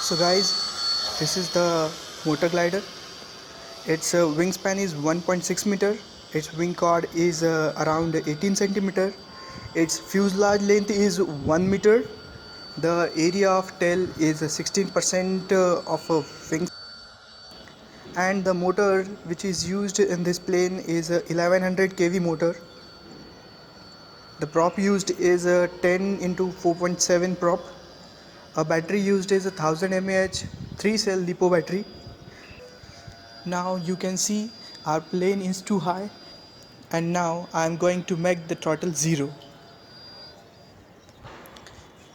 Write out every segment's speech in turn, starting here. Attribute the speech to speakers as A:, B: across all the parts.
A: So guys, this is the motor glider. Its wingspan is 1.6 meter. Its wing chord is around 18 centimeter. Its fuselage length is 1 meter. The area of tail is 16% of wings. And the motor which is used in this plane is a 1100 kV motor. The prop used is a 10 into 4.7 prop. A battery used is a 1000 mAh 3 cell LiPo battery. Now you can see our plane is too high, and now I am going to make the throttle 0.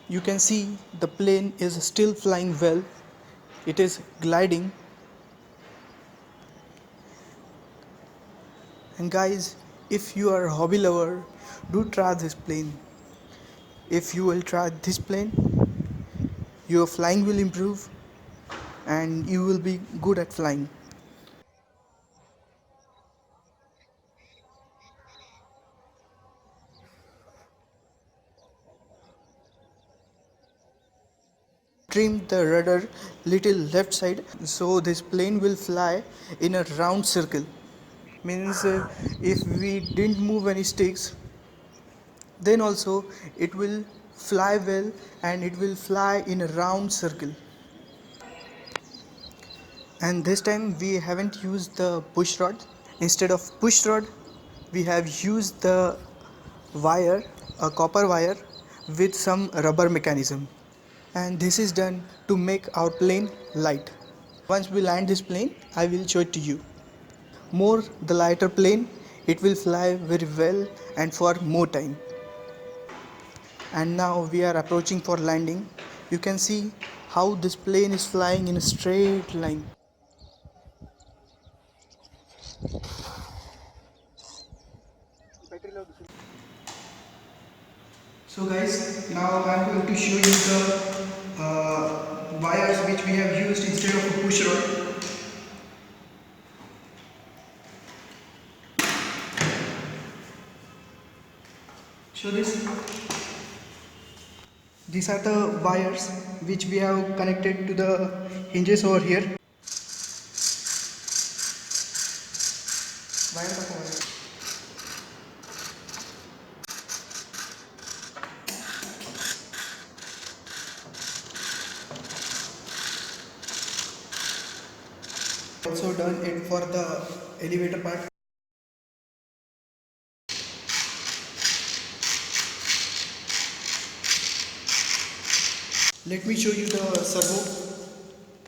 A: You can see the plane is still flying well. It is gliding. And guys, if you are a hobby lover, do try this plane. If you will try this plane, your flying will improve and you will be good at flying. Trim the rudder little left side, so this plane will fly in a round circle. Means if we didn't move any sticks, then also it will fly well and it will fly in a round circle. And this time we haven't used the push rod. Instead of push rod, we have used the wire, a copper wire with some rubber mechanism. And this is done to make our plane light. Once we land this plane, I will show it to you. More the lighter plane, it will fly very well and for more time. And now we are approaching for landing. You can see how this plane is flying in a straight line. So guys, now I am going to show you the wires which we have used instead of a push rod. Show this. These are the wires which we have connected to the hinges over here. Also done it for the elevator part. Let me show you the servo,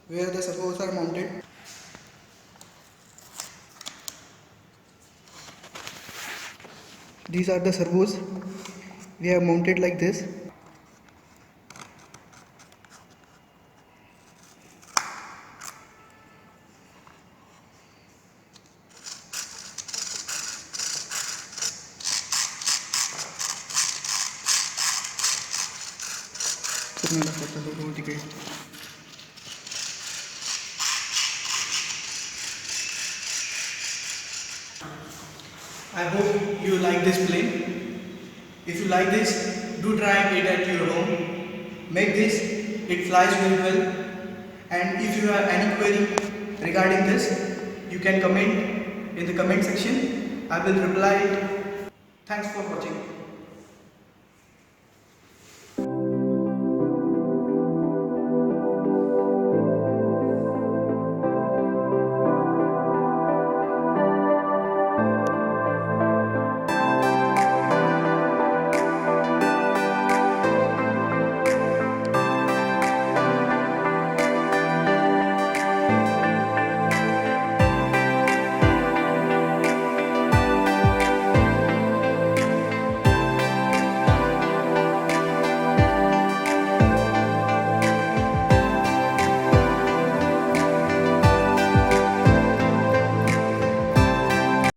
A: where the servos are mounted. These are the servos. We have mounted like this. I hope you like this plane. If you like this, do try it at your home. Make this, it flies very well. And if you have any query regarding this, you can comment in the comment section. I will reply it. Thanks for watching.